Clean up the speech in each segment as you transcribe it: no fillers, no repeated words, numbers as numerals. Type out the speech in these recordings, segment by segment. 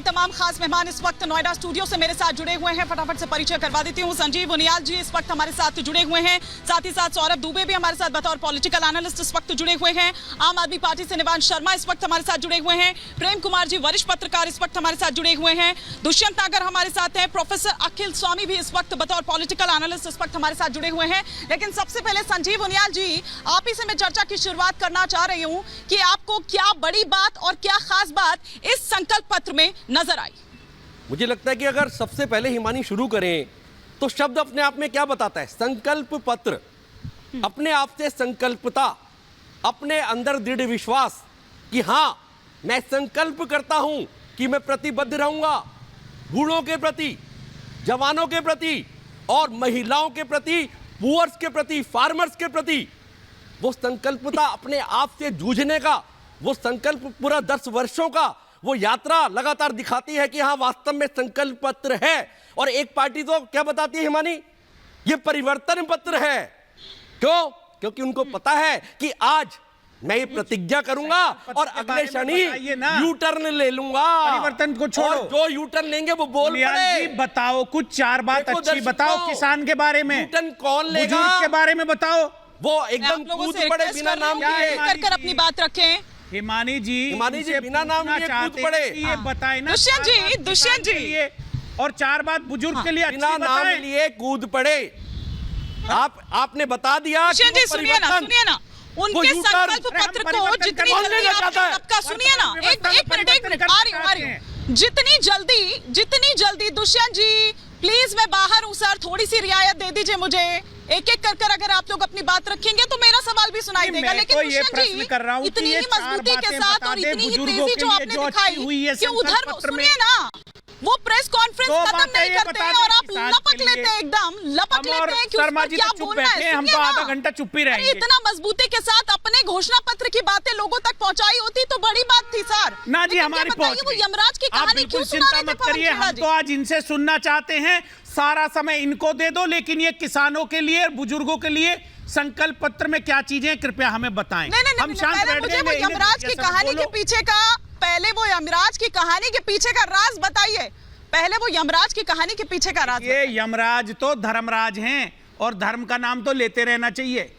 तमाम खास मेहमान इस वक्त नोएडा स्टूडियो से मेरे साथ जुड़े हुए हैं। फटाफट से परिचय करवा देती हूँ। संजीव उनियाल जी इस वक्त हमारे साथ जुड़े हुए हैं, साथ ही साथ सौरभ दुबे भी हमारे साथ बतौर पॉलिटिकल एनालिस्ट इस वक्त जुड़े हुए हैं। आम आदमी पार्टी से निवांश शर्मा इस वक्त हमारे साथ जुड़े हुए हैं। प्रेम कुमार जी वरिष्ठ पत्रकार इस वक्त हमारे साथ जुड़े हुए हैं। दुष्यंत नागर हमारे साथ हैं। प्रोफेसर अखिल स्वामी भी इस वक्त बतौर पॉलिटिकल एनालिस्ट इस वक्त हमारे साथ जुड़े हुए हैं। लेकिन सबसे पहले संजीव उनियाल जी, आप ही से मैं चर्चा की शुरुआत करना चाह रही हूँ कि आपको क्या बड़ी बात और क्या खास बात इस संकल्प पत्र में नजर आई? मुझे लगता है कि अगर सबसे पहले हिमानी शुरू करें तो शब्द अपने आप में क्या बताता है? संकल्प पत्र। अपने आप से संकल्पता, अपने अंदर दृढ़ विश्वास कि हां मैं संकल्प करता हूं कि मैं प्रतिबद्ध रहूंगा बूढ़ों के प्रति, जवानों के प्रति और महिलाओं के प्रति, पुअर्स के प्रति, फार्मर्स के प्रति। वो संकल्पता, अपने आप से जूझने का वो संकल्प, पूरा 10 वर्षों का वो यात्रा लगातार दिखाती है कि हाँ वास्तव में संकल्प पत्र है। और एक पार्टी तो क्या बताती है हिमानी, ये परिवर्तन पत्र है। क्यों? क्योंकि उनको पता है कि आज मैं ये प्रतिज्ञा करूंगा और अगले क्षण ही यू टर्न ले लूंगा। परिवर्तन को छोड़ो, जो यू टर्न लेंगे वो बोल पड़े। बताओ कुछ 4 बात अच्छी बताओ। किसान के बारे में, यू टर्न कौन लेगा, बुजुर्ग के बारे में बताओ। वो एकदम कूद पड़े बिना नाम लिए। कर अपनी बात रखें। हिमानी जी बिना नाम लिए कूद पड़े। ये बताए ना दुष्यंत जी और 4 बात बुजुर्ग के लिए बिना नाम लिए कूद पड़े। आपने बता दिया। दुष्यंत जी सुनिए ना, उनके संकल्प पत्र को जितनी जल्दी सबका सुनिए ना, एक मिनट आ रही हूँ। जितनी जल्दी दुष्यंत जी प्लीज, मैं बाहर हूँ सर, थोड़ी सी रियायत दे दीजिए मुझे। एक कर अगर आप लोग अपनी बात रखेंगे तो मेरा सवाल भी सुनाई देगा। लेकिन दुष्यंत जी इतनी ही मजबूती के साथ और इतनी ही तेजी जो आपने दिखाई कि उधर सुनिए ना, वो प्रेस कॉन्फ्रेंस खत्म नहीं करते हैं और आप लपक लेते हैं, एकदम लपक लेते हैं कि उसमें क्या बोलना है। हम तो आधा घंटा चुप ही रहेंगे। इतना मजबूती के साथ अपने घोषणा पत्र की बातें लोगों तक पहुंचाई होती तो बड़ी बात थी सर। ना जी, हमारी पहुंच वो यमराज की कहानी क्यों सुना रहे थे? चिंता मत करिए, हम तो आज इनसे सुनना चाहते हैं। सारा समय इनको दे दो, लेकिन ये किसानों के लिए, बुजुर्गों के लिए संकल्प पत्र में क्या चीजें कृपया हमें बताएं। हम शांत बैठ जाएंगे। यमराज की कहानी के पीछे का, पहले वो यमराज की कहानी के पीछे का राज बताइए। पहले वो यमराज की कहानी के पीछे का राज। ये यमराज तो धर्मराज हैं और धर्म का नाम तो लेते रहना चाहिए।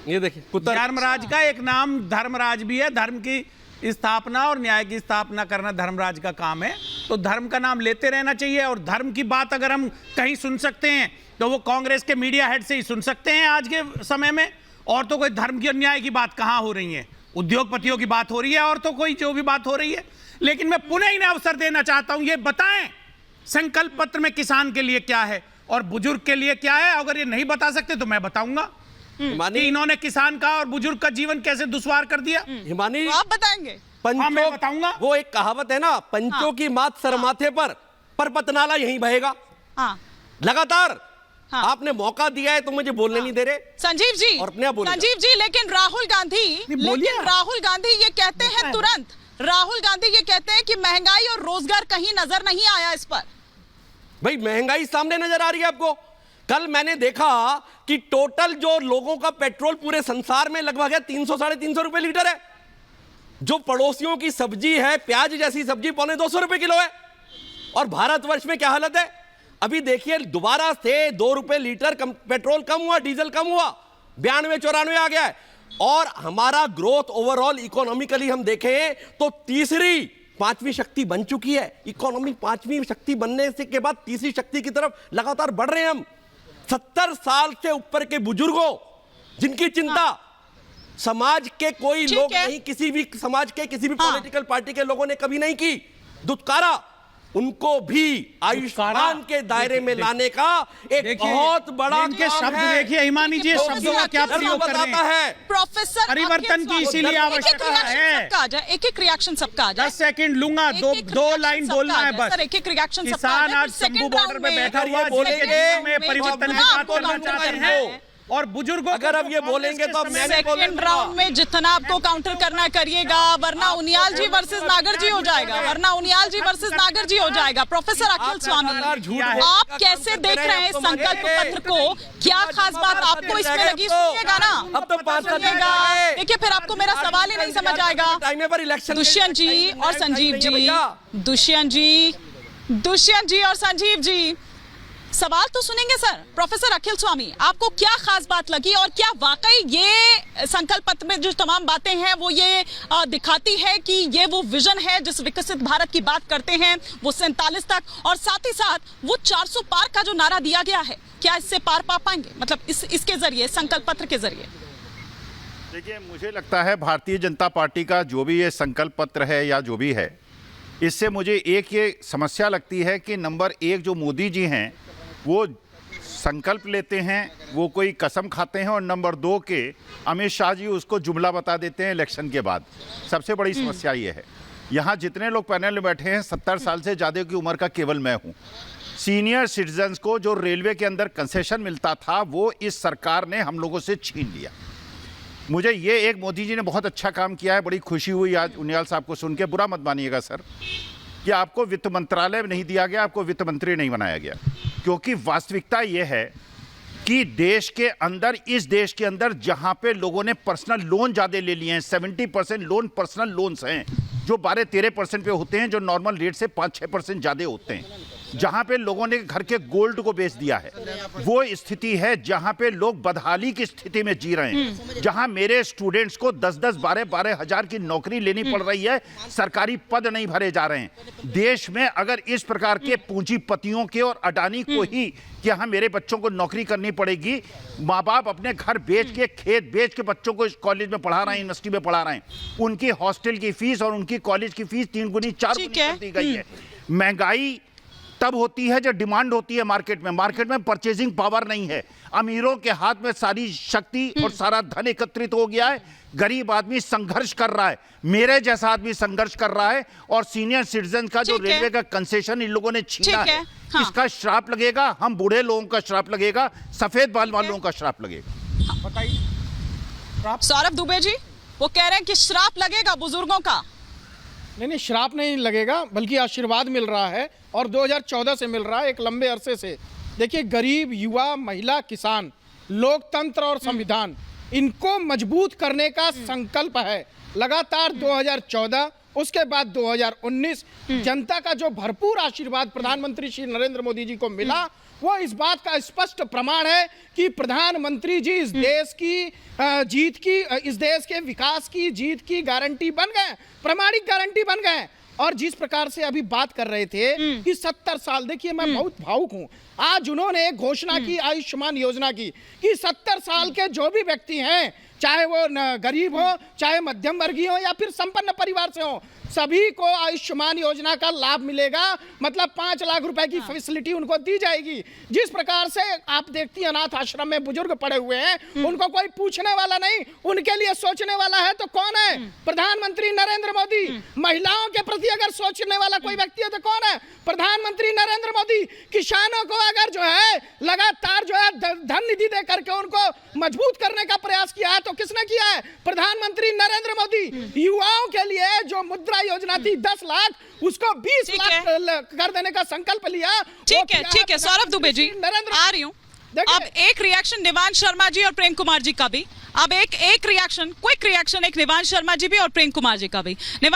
ये देखिए, धर्मराज का एक नाम धर्मराज भी है। धर्म की स्थापना और न्याय की स्थापना करना धर्मराज का काम है, तो धर्म का नाम लेते रहना चाहिए। और धर्म की बात अगर हम कहीं सुन सकते हैं तो वो कांग्रेस के मीडिया हेड से ही सुन सकते हैं आज के समय में। और तो कोई धर्म की और न्याय की बात कहां हो रही है? उद्योगपतियों की बात हो रही है और तो कोई जो भी बात हो रही है। लेकिन मैं पुनः इन्हें अवसर देना चाहता हूं, ये बताएं संकल्प पत्र में किसान के लिए क्या है और बुजुर्ग के लिए क्या है। अगर ये नहीं बता सकते तो मैं बताऊंगा कि इन्होंने किसान का और बुजुर्ग का जीवन कैसे दुश्वार कर दिया। हिमानी, आप बताएंगे? मैं बताऊंगा। वो एक कहावत है ना, पंचों की मात सर माथे पर पतनाला यहीं बहेगा। लगातार आपने मौका दिया है तो मुझे बोलने नहीं दे रहे संजीव जी। और अपने आप बोलिए। संजीव जी, लेकिन राहुल गांधी ये कहते हैं तुरंत, राहुल गांधी ये कहते हैं कि महंगाई और रोजगार कहीं नजर नहीं आया इस पर। भाई महंगाई सामने नजर आ रही है आपको। कल मैंने देखा कि टोटल जो लोगों का पेट्रोल पूरे संसार में लगभग है 300 साढ़े 300 रुपए लीटर है। जो पड़ोसियों की सब्जी है, प्याज जैसी सब्जी, 250 रुपए किलो है। और भारतवर्ष में क्या हालत है? अभी देखिए दोबारा से 2 रुपए लीटर पेट्रोल कम हुआ, डीजल कम हुआ, 92-94 आ गया है। और हमारा ग्रोथ ओवरऑल इकोनॉमिकली हम देखें तो तीसरी 5वीं शक्ति बन चुकी है। इकोनॉमी 5वीं शक्ति बनने से के बाद तीसरी शक्ति की तरफ लगातार बढ़ रहे हैं हम। 70 साल से ऊपर के बुजुर्गों जिनकी चिंता समाज के कोई लोग नहीं, किसी भी समाज के किसी भी पॉलिटिकल पार्टी के लोगों ने कभी नहीं की, दुत्कारा, उनको भी आयुष्मान के दायरे में लाने का एक बहुत बड़ा इनके शब्द देखिए हिमानी जी, शब्दों का क्या प्रयोग कर रहे हैं। प्रोफेसर परिवर्तन की इसीलिए आवश्यकता है। एक रिएक्शन सबका आ जाए। 10 सेकंड लूंगा, दो लाइन बोलना है बस। एक रिएक्शन किसान आज शंभू बॉर्डर पे बैठा हुआ, बोलेंगे परिवर्तन की बात करना चाहते हैं। और बुजुर्गों अगर अब ये बोलेंगे तो अब मैंने सेकेंड राउंड में जितना आपको काउंटर करना करिएगा, वरना उनियाल जी वर्सेस नागर जी हो जाएगा, वरना उनियाल जी वर्सेस नागर जी हो जाएगा। प्रोफेसर अखिल स्वामी, आप कैसे देख रहे हैं संकल्प पत्र को? क्या खास बात आपको इसमें लगी? सुनिएगा ना, अब तो पास कर सुनिएगा। देखिए फिर आपको मेरा सवाल ही नहीं समझ आएगा। टाइम पर इलेक्शन दुष्यंत जी और संजीव जी, दुष्यंत जी और संजीव जी, सवाल तो सुनेंगे सर। प्रोफेसर अखिल स्वामी, आपको क्या खास बात लगी और क्या वाकई ये संकल्प पत्र में जो तमाम बातें हैं वो ये दिखाती है कि ये वो विजन है जिस विकसित भारत की बात करते हैं वो 47 तक, और साथ ही साथ वो 400 पार का जो नारा दिया गया है, क्या इससे पार पा पाएंगे? मतलब इसके जरिए, संकल्प पत्र के जरिए। देखिए, मुझे लगता है भारतीय जनता पार्टी का जो भी ये संकल्प पत्र है या जो भी है, इससे मुझे एक ये समस्या लगती है कि नंबर एक जो मोदी जी हैं वो संकल्प लेते हैं, वो कोई कसम खाते हैं, और नंबर दो के अमित शाह जी उसको जुमला बता देते हैं इलेक्शन के बाद। सबसे बड़ी समस्या ये है। यहाँ जितने लोग पैनल में बैठे हैं 70 साल से ज़्यादा की उम्र का केवल मैं हूँ। सीनियर सिटीजन्स को जो रेलवे के अंदर कंसेशन मिलता था वो इस सरकार ने हम लोगों से छीन लिया। मुझे ये एक मोदी जी ने बहुत अच्छा काम किया है, बड़ी खुशी हुई आज उनियाल साहब को सुन के। बुरा मत मानिएगा सर कि आपको वित्त मंत्रालय नहीं दिया गया, आपको वित्त मंत्री नहीं बनाया गया, क्योंकि वास्तविकता ये है कि देश के अंदर, इस देश के अंदर जहां पे लोगों ने पर्सनल लोन ज़्यादा ले लिए हैं, 70% लोन पर्सनल लोन्स हैं जो 12-13% पे होते हैं, जो नॉर्मल रेट से 5-6% ज़्यादा होते हैं, जहां पे लोगों ने घर के गोल्ड को बेच दिया है, वो स्थिति है जहां पे लोग बदहाली की स्थिति में जी रहे हैं, जहां मेरे स्टूडेंट्स को 10-10, 12-12 हजार की नौकरी लेनी पड़ रही है, सरकारी पद नहीं भरे जा रहे हैं। देश में अगर इस प्रकार के पूंजीपतियों के और अडानी को ही कि हाँ मेरे बच्चों को नौकरी करनी पड़ेगी, माँ बाप अपने घर बेच के, खेत बेच के बच्चों को कॉलेज में पढ़ा रहे हैं, यूनिवर्सिटी में पढ़ा रहे हैं, उनकी हॉस्टल की फीस और उनकी कॉलेज की फीस 3 गुनी 4 गुनी कर दी गई है। महंगाई तब होती है जब डिमांड होती है मार्केट में परचेजिंग पावर नहीं है, अमीरों के हाथ में सारी शक्ति और सारा धन एकत्रित हो गया है, गरीब आदमी संघर्ष कर रहा है, मेरे जैसा आदमी संघर्ष कर रहा है, और सीनियर सिटीजन का जो रेलवे का कंसेशन इन लोगों ने छीना है, हाँ। इसका श्राप लगेगा, हम बूढ़े लोगों का श्राप लगेगा, सफेद बाल वालों का श्राप लगेगा। बताइए सौरभ दुबे जी, वो कह रहे हैं कि श्राप लगेगा बुजुर्गों का। नहीं, श्राप नहीं लगेगा, बल्कि आशीर्वाद मिल रहा है, और 2014 से मिल रहा है, एक लंबे अरसे से। देखिए, गरीब, युवा, महिला, किसान, लोकतंत्र और संविधान, इनको मजबूत करने का संकल्प है। लगातार 2014, उसके बाद 2019 जनता का जो भरपूर आशीर्वाद प्रधानमंत्री श्री नरेंद्र मोदी जी को मिला, वो इस बात का स्पष्ट प्रमाण है कि प्रधानमंत्री जी इस देश की जीत की, इस देश के विकास की जीत की गारंटी बन गए, प्रामाणिक गारंटी बन गए। और जिस प्रकार से अभी बात कर रहे थे कि 70 साल, देखिए मैं बहुत भावुक हूं। आज उन्होंने एक घोषणा की आयुष्मान योजना की कि 70 साल के जो भी व्यक्ति हैं, चाहे वो गरीब हो, चाहे मध्यम वर्गीय हो या फिर संपन्न परिवार से हो, सभी को आयुष्मान योजना का लाभ मिलेगा। मतलब 5 लाख रुपए की फैसिलिटी उनको दी जाएगी। जिस प्रकार से आप देखती हैं अनाथ आश्रम में बुजुर्ग पड़े हुए हैं, उनको कोई पूछने वाला नहीं, उनके लिए सोचने वाला है तो कौन है? प्रधानमंत्री नरेंद्र मोदी। महिलाओं के प्रति अगर सोचने वाला कोई व्यक्ति है तो कौन है? प्रधानमंत्री नरेंद्र मोदी। किसानों को अगर जो है लगातार जो है धन निधि दे करके उनको मजबूत करने का प्रयास किया है तो किसने किया है? प्रधानमंत्री नरेंद्र मोदी। युवाओं के लिए जो मुद्रा योजना थी 10 लाख, उसको 20 लाख कर देने का संकल्प लिया। ठीक है सौरभ दुबे जी, आ रही हूँ। अब एक रिएक्शन निवांश शर्मा जी और प्रेम कुमार जी का भी। अब एक रिएक्शन, क्विक रिएक्शन, एक निवांश शर्मा जी भी और प्रेम कुमार जी का भी।